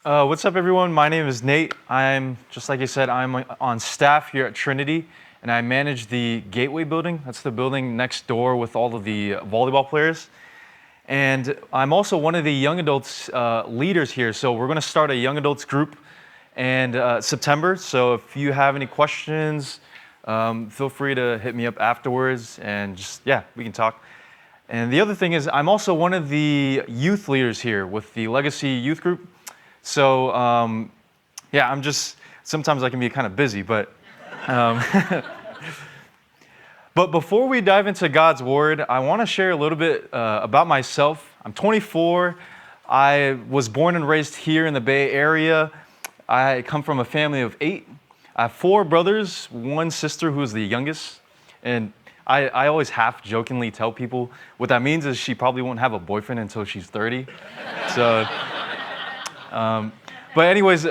What's up, everyone? My name is Nate. Just like you said, I'm on staff here at Trinity, and I manage the Gateway building. That's the building next door with all of the volleyball players. And I'm also one of the young adults leaders here. So we're going to start a young adults group in September. So if you have any questions, feel free to hit me up afterwards, and we can talk. And the other thing is, I'm also one of the youth leaders here with the Legacy Youth Group. So, sometimes I can be kind of busy, but before we dive into God's Word, I want to share a little bit about myself. I'm 24. I was born and raised here in the Bay Area. I come from a family of 8. I have 4 brothers, 1 sister who is the youngest, and I always half-jokingly tell people what that means is she probably won't have a boyfriend until she's 30. So... But anyways,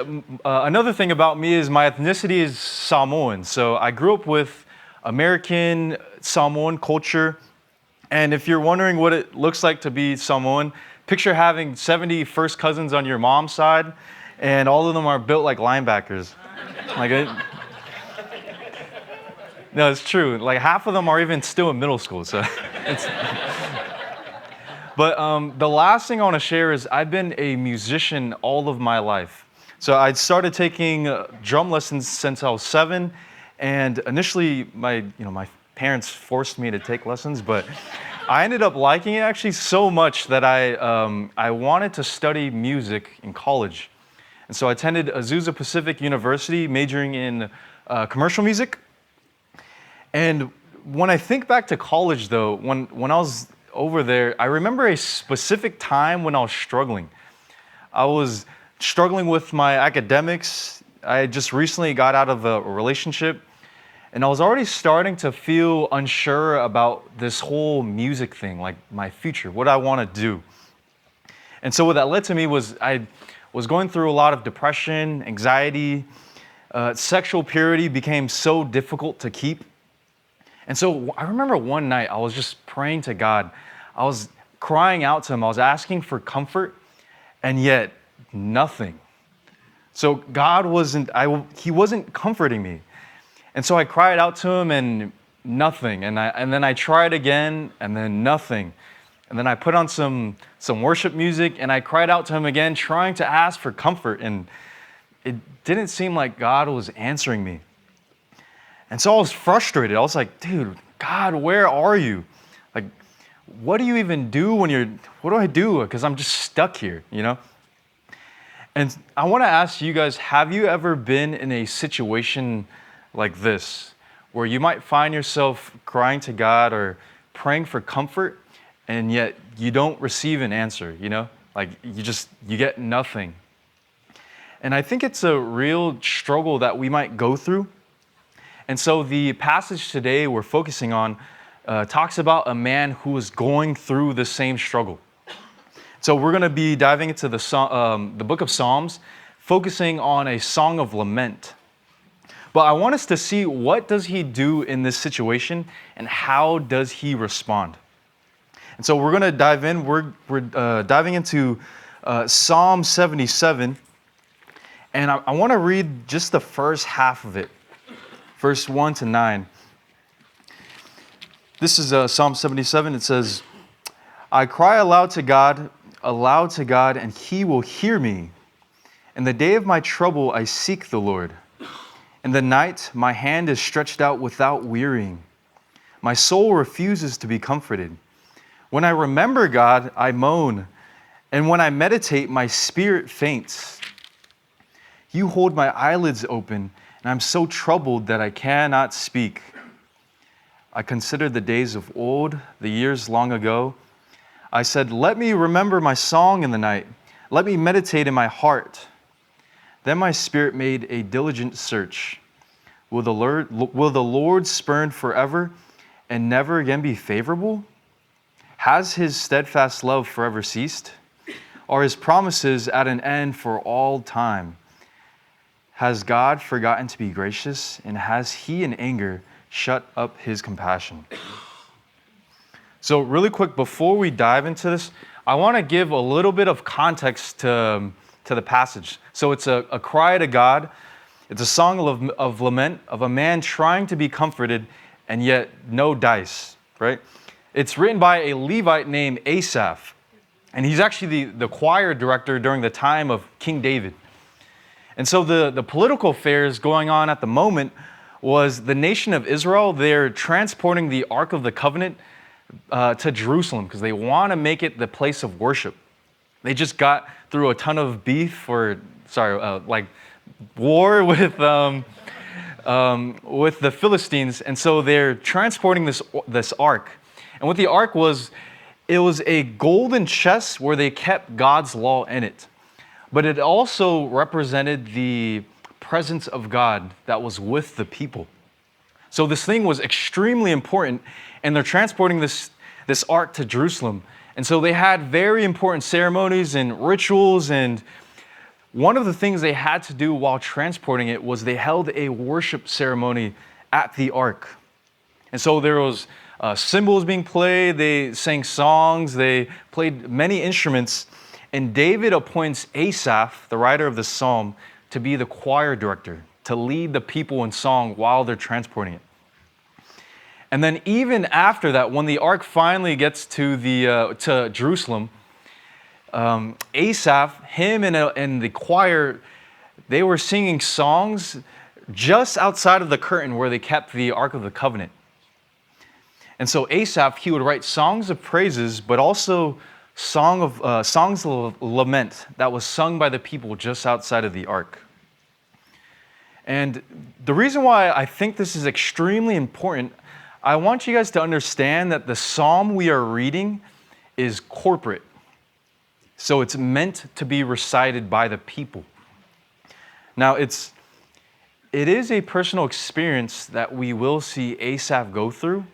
another thing about me is my ethnicity is Samoan. So I grew up with American Samoan culture. And if you're wondering what it looks like to be Samoan, picture having 70 first cousins on your mom's side, and all of them are built like linebackers. No, it's true. Like half of them are even still in middle school. So it's... But the last thing I want to share is I've been a musician all of my life. So I started taking drum lessons since I was 7, and initially my parents forced me to take lessons, but I ended up liking it actually so much that I wanted to study music in college. And so I attended Azusa Pacific University, majoring in commercial music. And when I think back to college, though, when I was over there, I remember a specific time when I was struggling. I was struggling with my academics. I just recently got out of a relationship, and I was already starting to feel unsure about this whole music thing, like my future, what I want to do. And so what that led to me was I was going through a lot of depression, anxiety. Sexual purity became so difficult to keep. And so I remember one night I was just praying to God. I was crying out to Him. I was asking for comfort, and yet nothing. So God He wasn't comforting me. And so I cried out to Him, and nothing. And then I tried again, and then nothing. And then I put on some worship music, and I cried out to Him again, trying to ask for comfort. And it didn't seem like God was answering me. And so I was frustrated. I was like, dude, God, where are you? Like, what do you even do what do I do? Because I'm just stuck here, And I want to ask you guys, have you ever been in a situation like this, where you might find yourself crying to God or praying for comfort, and yet you don't receive an answer, Like, you get nothing. And I think it's a real struggle that we might go through. And so the passage today we're focusing on talks about a man who is going through the same struggle. So we're going to be diving into the book of Psalms, focusing on a song of lament. But I want us to see, what does he do in this situation, and how does he respond? And so we're going to dive in. We're diving into Psalm 77, and I want to read just the first half of it. Verse 1 to 9. This is Psalm 77. It says, I cry aloud to God, and He will hear me. In the day of my trouble, I seek the Lord. In the night, my hand is stretched out without wearying. My soul refuses to be comforted. When I remember God, I moan, and when I meditate, my spirit faints. You hold my eyelids open, and I'm so troubled that I cannot speak. I consider the days of old, the years long ago. I said, let me remember my song in the night. Let me meditate in my heart. Then my spirit made a diligent search. Will the Lord spurn forever and never again be favorable? Has His steadfast love forever ceased? Are His promises at an end for all time? Has God forgotten to be gracious, and has He in anger shut up His compassion? So really quick, before we dive into this, I want to give a little bit of context to to the passage. So it's a cry to God. It's a song of lament of a man trying to be comforted and yet no dice, right? It's written by a Levite named Asaph. And he's actually the choir director during the time of King David. And so the political affairs going on at the moment was the nation of Israel. They're transporting the Ark of the Covenant to Jerusalem because they want to make it the place of worship. They just got through a ton of beef war with the Philistines, and so they're transporting this ark. And what the ark was, it was a golden chest where they kept God's law in it, but it also represented the presence of God that was with the people. So this thing was extremely important, and they're transporting this ark to Jerusalem. And so they had very important ceremonies and rituals, and one of the things they had to do while transporting it was they held a worship ceremony at the ark. And so there was cymbals being played, they sang songs, they played many instruments, and David appoints Asaph, the writer of the psalm, to be the choir director, to lead the people in song while they're transporting it. And then even after that, when the ark finally gets to Jerusalem, Asaph, him and the choir, they were singing songs just outside of the curtain where they kept the Ark of the Covenant. And so Asaph, he would write songs of praises, but also songs of lament that was sung by the people just outside of the ark. And the reason why I think this is extremely important, I want you guys to understand that the psalm we are reading is corporate. So it's meant to be recited by the people. Now, it is a personal experience that we will see Asaph go through,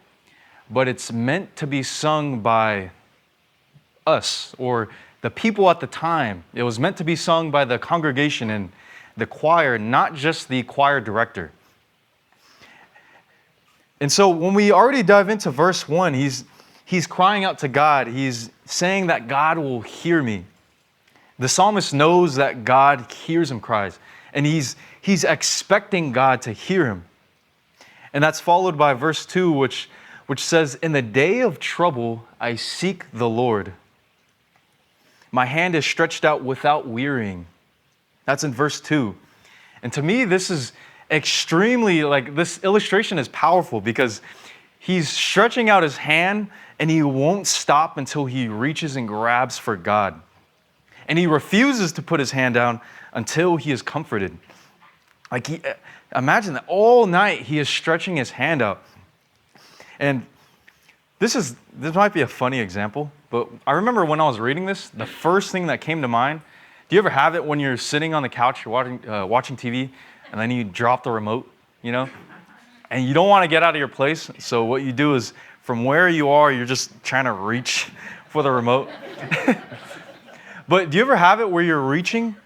but it's meant to be sung by us or the people at the time. It was meant to be sung by the congregation and the choir, not just the choir director. And so when we already dive into verse 1, he's crying out to God. He's saying that God will hear me. The psalmist knows that God hears him cries, and he's expecting God to hear him. And that's followed by verse 2, which says, "In the day of trouble, I seek the Lord. My hand is stretched out without wearying." That's in verse 2. And to me, this is extremely, this illustration is powerful because he's stretching out his hand and he won't stop until he reaches and grabs for God. And he refuses to put his hand down until he is comforted. Imagine that all night he is stretching his hand out. And this might be a funny example, but I remember when I was reading this, the first thing that came to mind, do you ever have it when you're sitting on the couch, you're watching TV, and then you drop the remote, and you don't want to get out of your place, so what you do is from where you are, you're just trying to reach for the remote. But do you ever have it where you're reaching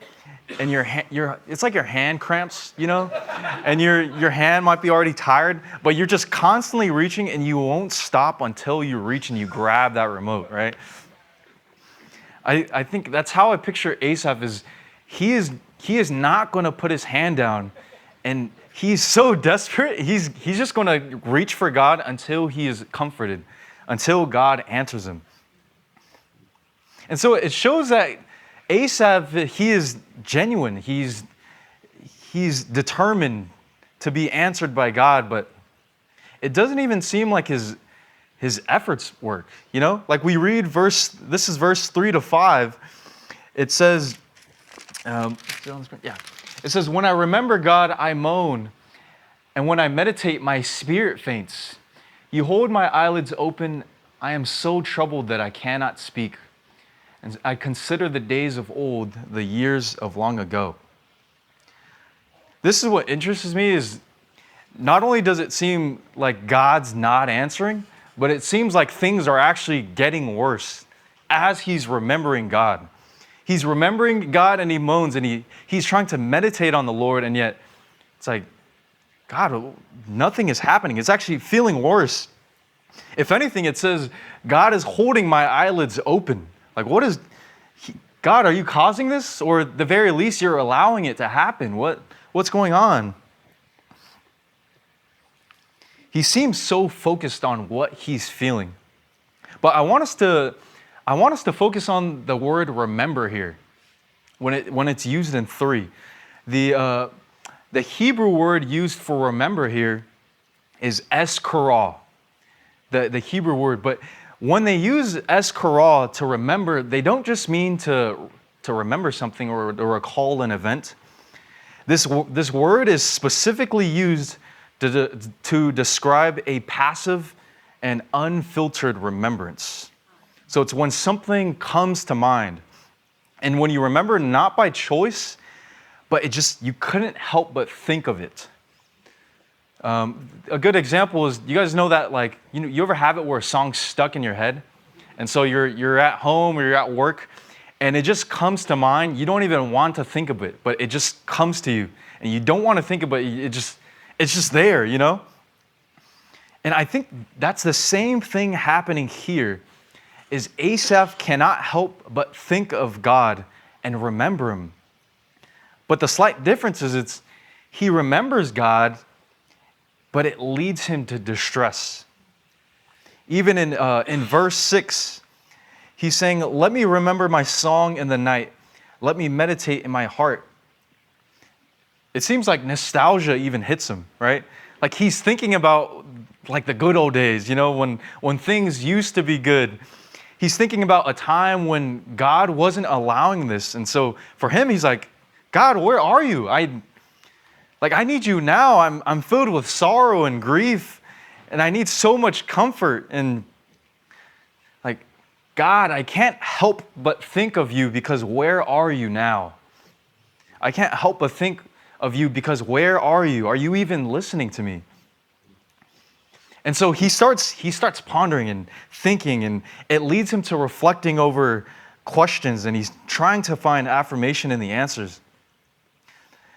and it's like your hand cramps, and your hand might be already tired, but you're just constantly reaching and you won't stop until you reach and you grab that remote, right? I think that's how I picture Asaph is he is not going to put his hand down, and he's so desperate, he's just going to reach for God until he is comforted, until God answers him. And so it shows that Asaph, he is genuine. He's determined to be answered by God, but it doesn't even seem like his efforts work. Like we read this is verse 3-5. It says, it says, "When I remember God, I moan, and when I meditate, my spirit faints. You hold my eyelids open. I am so troubled that I cannot speak. And I consider the days of old, the years of long ago." This is what interests me, is not only does it seem like God's not answering, but it seems like things are actually getting worse as he's remembering God. He's remembering God and he moans and he's trying to meditate on the Lord, and yet it's like, God, nothing is happening. It's actually feeling worse. If anything, it says, God is holding my eyelids open. Like, God, are you causing this? Or at the very least, you're allowing it to happen. What's going on? He seems so focused on what he's feeling. But I want us to focus on the word remember here when it's used in 3. The Hebrew word used for remember here is eskara, the Hebrew word. But when they use eskara to remember, they don't just mean to remember something or recall an event. This word is specifically used to describe a passive and unfiltered remembrance. So it's when something comes to mind. And when you remember not by choice, but you couldn't help but think of it. A good example is, you guys know that, like, you ever have it where a song's stuck in your head? And so you're at home or you're at work, and it just comes to mind. You don't even want to think of it, but it just comes to you. And you don't want to think of it, it's just there, And I think that's the same thing happening here, is Asaph cannot help but think of God and remember him. But the slight difference is he remembers God, but it leads him to distress. Even in verse 6, he's saying, "Let me remember my song in the night. Let me meditate in my heart." It seems like nostalgia even hits him, right? Like he's thinking about like the good old days, when things used to be good. He's thinking about a time when God wasn't allowing this. And so for him, he's like, "God, where are you? I need you now. I'm filled with sorrow and grief, and I need so much comfort. And like, God, I can't help but think of you, because where are you now? I can't help but think of you, because where are you? Are you even listening to me?" And so he starts pondering and thinking, and it leads him to reflecting over questions, and he's trying to find affirmation in the answers.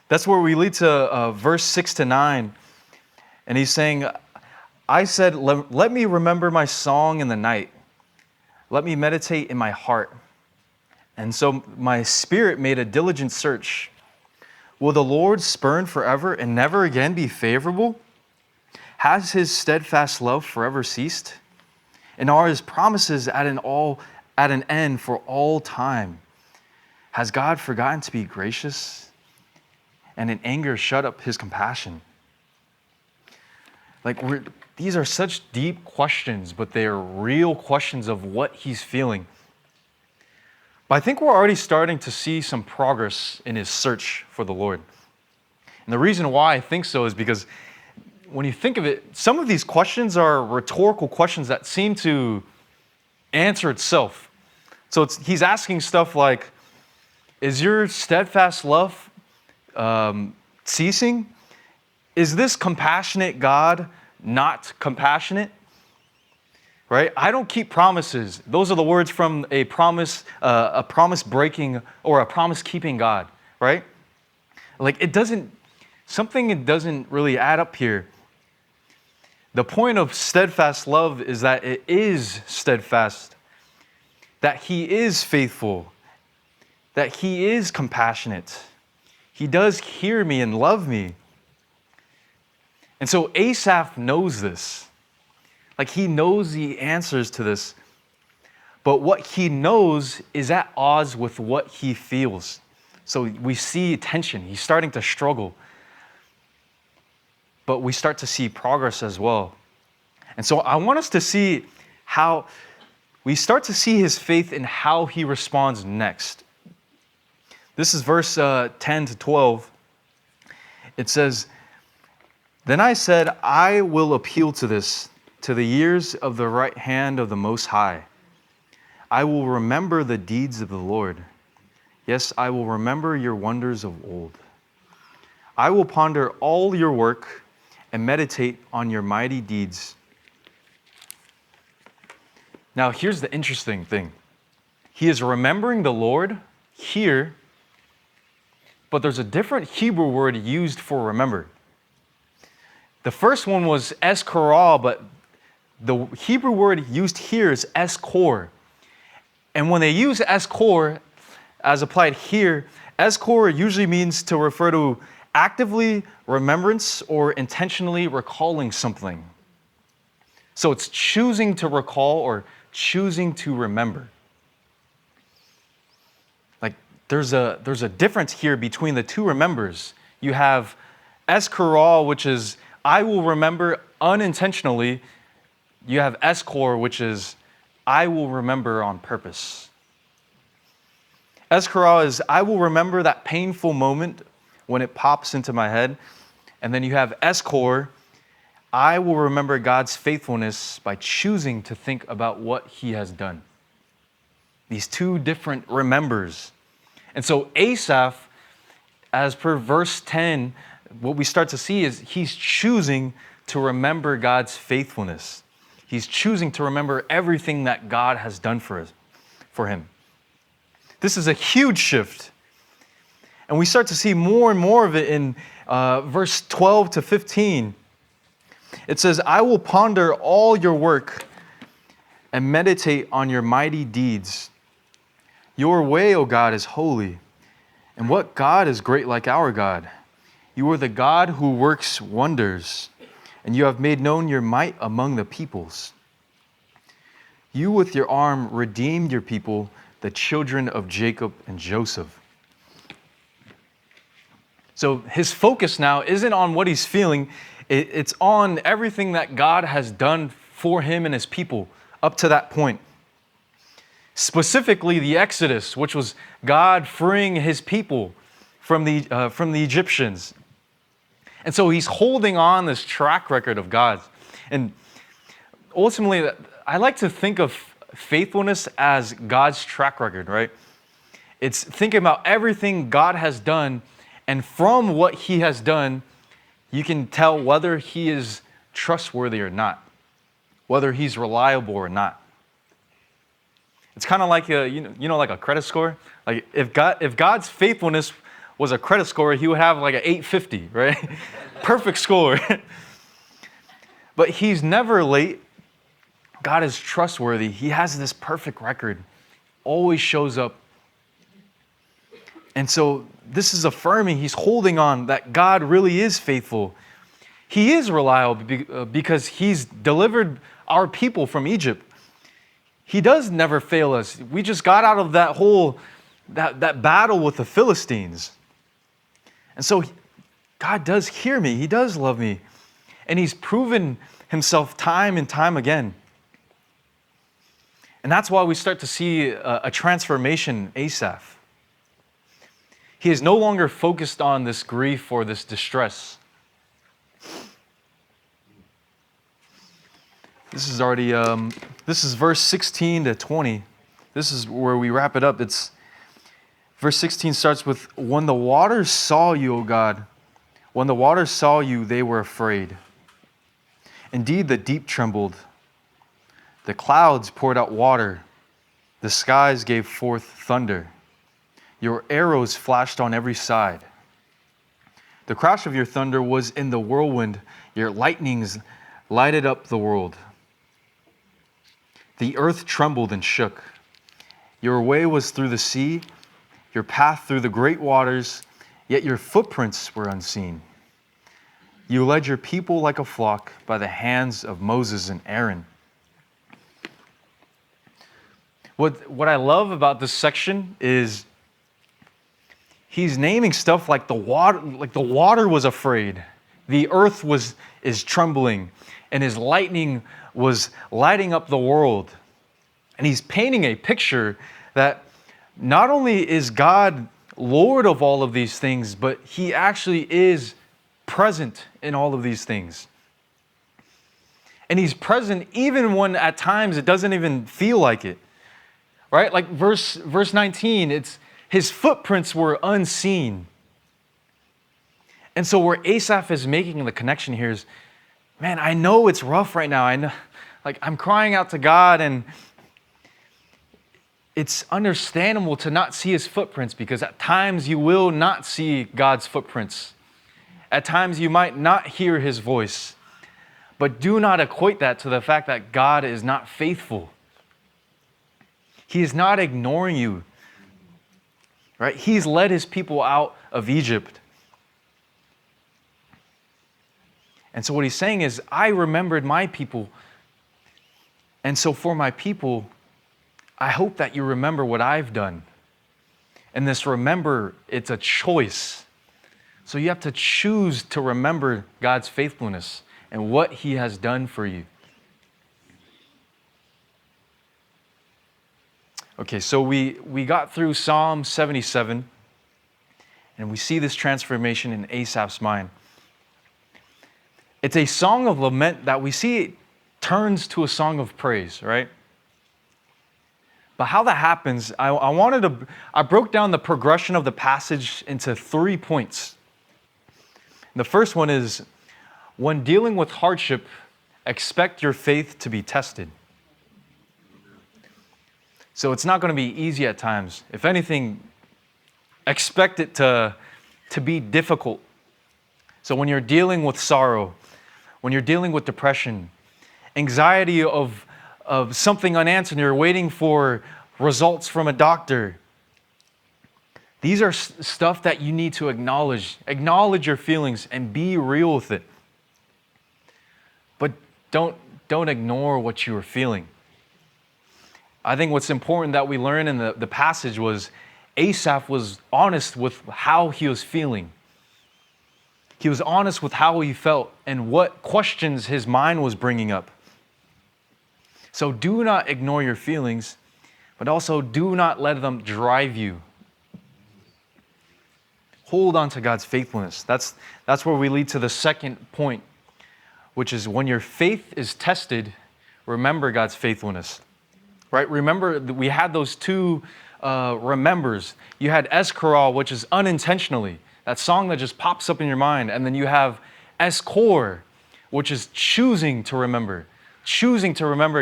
That's where we lead to verse 6 to 9. And he's saying, "I said, let me remember my song in the night. Let me meditate in my heart. And so my spirit made a diligent search. Will the Lord spurn forever and never again be favorable? Has his steadfast love forever ceased? And are his promises at an end for all time? Has God forgotten to be gracious, and in anger shut up his compassion?" These are such deep questions, but they are real questions of what he's feeling. But I think we're already starting to see some progress in his search for the Lord. And the reason why I think so is because when you think of it, some of these questions are rhetorical questions that seem to answer itself. So he's asking stuff like, "Is your steadfast love ceasing? Is this compassionate God not compassionate?" Right? "I don't keep promises." Those are the words from a promise breaking or a promise keeping God, right? Something doesn't really add up here. The point of steadfast love is that it is steadfast, that he is faithful, that he is compassionate. He does hear me and love me. And so Asaph knows this. He knows the answers to this. But what he knows is at odds with what he feels. So we see tension. He's starting to struggle. But we start to see progress as well. And so I want us to see how we start to see his faith in how he responds next. This is verse 10 to 12. It says, "Then I said, I will appeal to the years of the right hand of the Most High. I will remember the deeds of the Lord. Yes, I will remember your wonders of old. I will ponder all your work and meditate on your mighty deeds." Now, here's the interesting thing. He is remembering the Lord here, but there's a different Hebrew word used for remember. The first one was eskara, but the Hebrew word used here is eskor. And when they use eskor, as applied here, escor usually means to refer to actively remembrance or intentionally recalling something. So it's choosing to recall or choosing to remember. Like there's a difference here between the two remembers. You have escorol, which is I will remember unintentionally. You have escor, which is I will remember on purpose. Escorol is I will remember that painful moment when it pops into my head. And then you have escor, I will remember God's faithfulness by choosing to think about what he has done. These two different remembers. And so Asaph, as per verse 10, what we start to see is he's choosing to remember God's faithfulness. He's choosing to remember everything that God has done for him. This is a huge shift. And we start to see more and more of it in verse 12 to 15. It says, I will ponder all your work and meditate on your mighty deeds. Your way, O God, is holy. And what God is great like our God? You are the God who works wonders, and you have made known your might among the peoples. You with your arm redeemed your people, the children of Jacob and Joseph. So his focus now isn't on what he's feeling. It's on everything that God has done for him and his people up to that point. Specifically the Exodus, which was God freeing his people from the Egyptians. And so he's holding on this track record of God's. And ultimately, I like to think of faithfulness as God's track record, right? It's thinking about everything God has done, and from what he has done, you can tell whether he is trustworthy or not, whether he's reliable or not. It's kind of like like a credit score. Like if God's faithfulness was a credit score, he would have like an 850, right? Perfect score. But he's never late. God is trustworthy. He has this perfect record. Always shows up. And so this is affirming, he's holding on that God really is faithful. He is reliable because he's delivered our people from Egypt. He does never fail us. We just got out of that battle with the Philistines. And so God does hear me. He does love me. And he's proven himself time and time again. And that's why we start to see a transformation in Asaph. He is no longer focused on this grief or this distress. This is already, this is verse 16 to 20. This is where we wrap it up. Verse 16 starts with, when the waters saw you, O God, when the waters saw you, they were afraid. Indeed, the deep trembled. The clouds poured out water. The skies gave forth thunder. Your arrows flashed on every side. The crash of your thunder was in the whirlwind. Your lightnings lighted up the world. The earth trembled and shook. Your way was through the sea, your path through the great waters, yet your footprints were unseen. You led your people like a flock by the hands of Moses and Aaron. What I love about this section is he's naming stuff like the water was afraid, the earth is trembling, and his lightning was lighting up the world. And he's painting a picture that not only is God Lord of all of these things, but he actually is present in all of these things. And he's present even when at times it doesn't even feel like it. Right? Like verse 19, it's his footprints were unseen. And so where Asaph is making the connection here is, man, I know it's rough right now. I know, like I'm crying out to God, and it's understandable to not see his footprints, because at times you will not see God's footprints. At times you might not hear his voice. But do not equate that to the fact that God is not faithful. He is not ignoring you. right? He's led his people out of Egypt. And so what he's saying is, I remembered my people. And so for my people, I hope that you remember what I've done. And this remember, it's a choice. So you have to choose to remember God's faithfulness and what he has done for you. Okay, so we got through Psalm 77, and we see this transformation in Asaph's mind. It's a song of lament that we see turns to a song of praise, right? But how that happens, I broke down the progression of the passage into 3 points. The first one is, when dealing with hardship, expect your faith to be tested. So it's not going to be easy at times. If anything, expect it to be difficult. So when you're dealing with sorrow, when you're dealing with depression, anxiety of something unanswered, you're waiting for results from a doctor, these are stuff that you need to acknowledge. Acknowledge your feelings and be real with it. But don't ignore what you are feeling. I think what's important that we learn in the passage was Asaph was honest with how he was feeling. He was honest with how he felt and what questions his mind was bringing up. So do not ignore your feelings, but also do not let them drive you. Hold on to God's faithfulness. That's where we lead to the second point, which is when your faith is tested, remember God's faithfulness. Right? Remember, we had those two remembers. You had Eskorah, which is unintentionally, that song that just pops up in your mind. And then you have Eskor, which is choosing to remember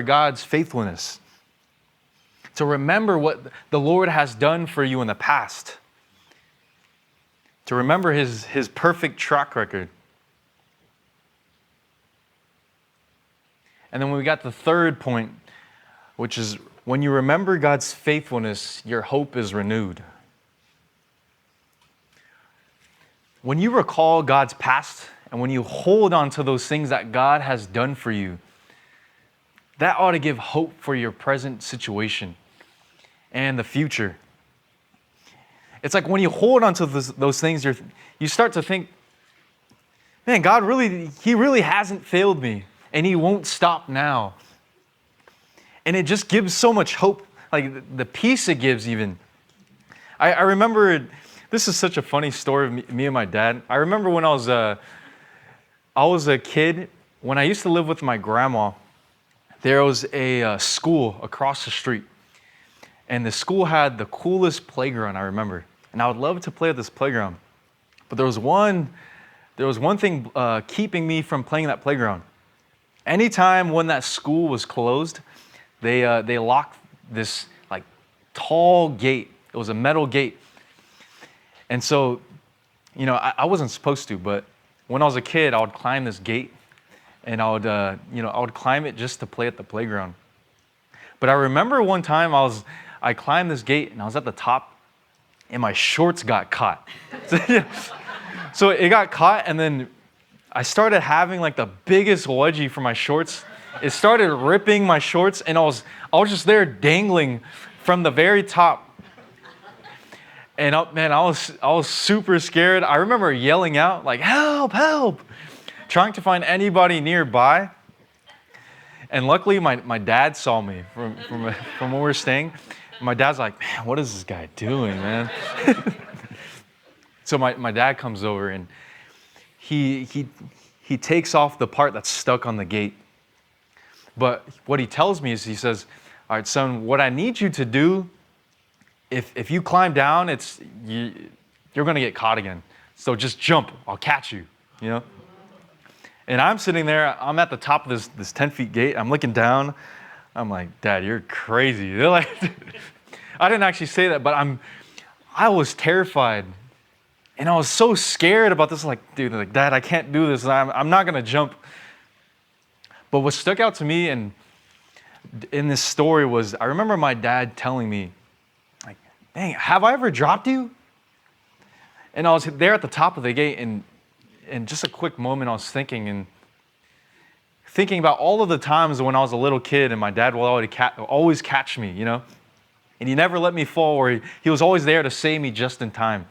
God's faithfulness. To remember what the Lord has done for you in the past. To remember his perfect track record. And then we got the third point, which is when you remember God's faithfulness, your hope is renewed. When you recall God's past and when you hold on to those things that God has done for you, that ought to give hope for your present situation and the future. It's like when you hold on to those things, you start to think, man, He really hasn't failed me, and He won't stop now. And it just gives so much hope, like the peace it gives even. I remember, this is such a funny story of me and my dad. I remember when I was a kid, when I used to live with my grandma, there was a school across the street. And the school had the coolest playground, I remember. And I would love to play at this playground. But there was one thing keeping me from playing that playground. Anytime when that school was closed, they locked this like tall gate. It was a metal gate. And so, I wasn't supposed to, but when I was a kid, I would climb this gate, and I would climb it just to play at the playground. But I remember one time I climbed this gate, and I was at the top, and my shorts got caught. So it got caught, and then I started having like the biggest wedgie for my shorts. It started ripping my shorts, and I was just there dangling from the very top. And I was super scared. I remember yelling out like, "Help, help!" Trying to find anybody nearby. And luckily, my dad saw me from where we were staying. My dad's like, "Man, what is this guy doing, man?" So my dad comes over, and he takes off the part that's stuck on the gate. But what he tells me is, he says, "All right, son, what I need you to do, if you climb down, you're going to get caught again. So just jump. I'll catch you." And I'm sitting there. I'm at the top of this 10 feet gate. I'm looking down. I'm like, "Dad, you're crazy." They're like, I didn't actually say that, but I was terrified. And I was so scared about this. Like, dude, like, "Dad, I can't do this. I'm not going to jump." But what stuck out to me in this story was, I remember my dad telling me, like, dang, have I ever dropped you? And I was there at the top of the gate, and in just a quick moment, I was thinking about all of the times when I was a little kid and my dad would always catch me, and he never let me fall, or he was always there to save me just in time.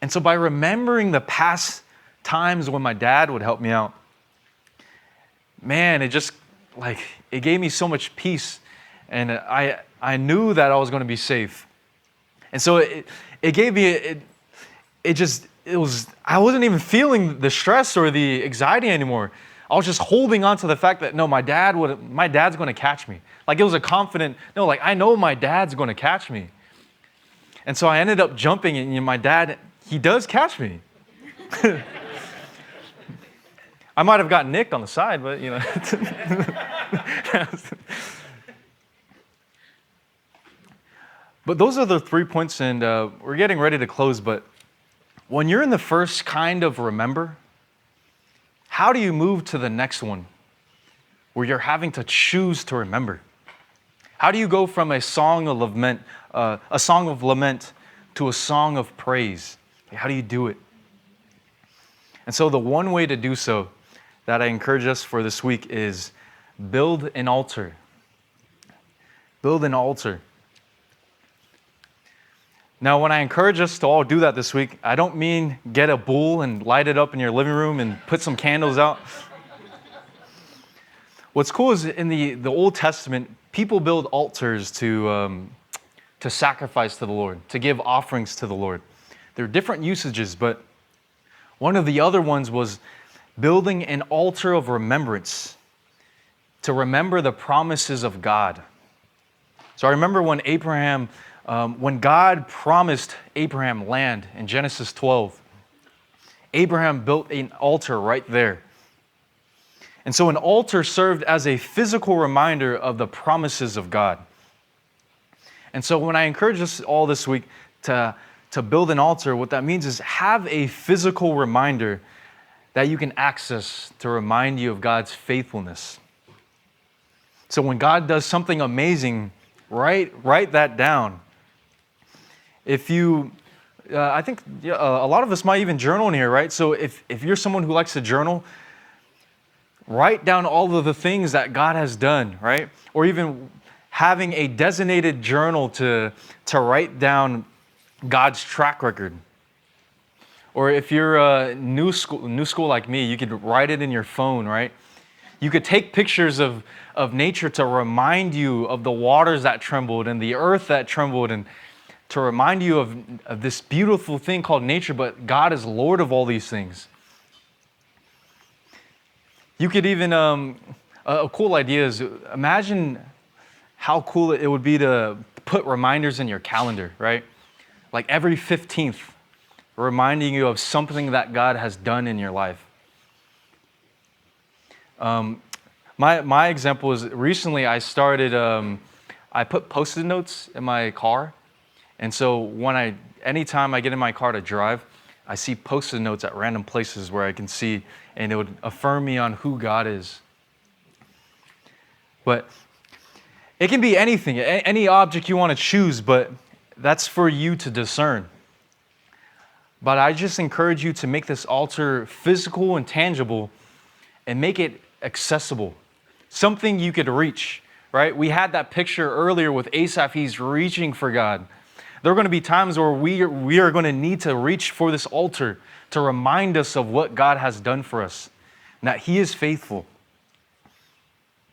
And so by remembering the past times when my dad would help me out, man, it just it gave me so much peace, and I knew that I was going to be safe. And so it gave me I wasn't even feeling the stress or the anxiety anymore. I was just holding on to the fact that no, my dad's going to catch me. It was a confident, no, I know my dad's going to catch me. And so I ended up jumping, and my dad, he does catch me. I might have gotten nicked on the side, but But those are the 3 points, and we're getting ready to close. But when you're in the first kind of remember, how do you move to the next one where you're having to choose to remember? How do you go from a song of lament to a song of praise? How do you do it? And so the one way to do so that I encourage us for this week is build an altar. Build an altar. Now, when I encourage us to all do that this week, I don't mean get a bull and light it up in your living room and put some candles out. What's cool is in the Old Testament, people build altars to sacrifice to the Lord, to give offerings to the Lord. There are different usages, but one of the other ones was building an altar of remembrance to remember the promises of God. So I remember when God promised Abraham land in Genesis 12, Abraham built an altar right there. And so an altar served as a physical reminder of the promises of God. And so when I encourage us all this week to build an altar, what that means is have a physical reminder that you can access to remind you of God's faithfulness. So when God does something amazing, write that down. If you, I think a lot of us might even journal in here, right? So if you're someone who likes to journal, write down all of the things that God has done, right? Or even having a designated journal to write down God's track record. Or if you're new school like me, you could write it in your phone, right? You could take pictures of nature to remind you of the waters that trembled and the earth that trembled, and to remind you of this beautiful thing called nature, but God is Lord of all these things. You could even, a cool idea is, imagine how cool it would be to put reminders in your calendar, right? Like every 15th, reminding you of something that God has done in your life. My example is recently I started, I put Post-it notes in my car. And so anytime I get in my car to drive, I see Post-it notes at random places where I can see, and it would affirm me on who God is. But it can be anything, any object you want to choose, but that's for you to discern. But I just encourage you to make this altar physical and tangible and make it accessible. Something you could reach, right? We had that picture earlier with Asaph. He's reaching for God. There are going to be times where we are going to need to reach for this altar to remind us of what God has done for us and that He is faithful.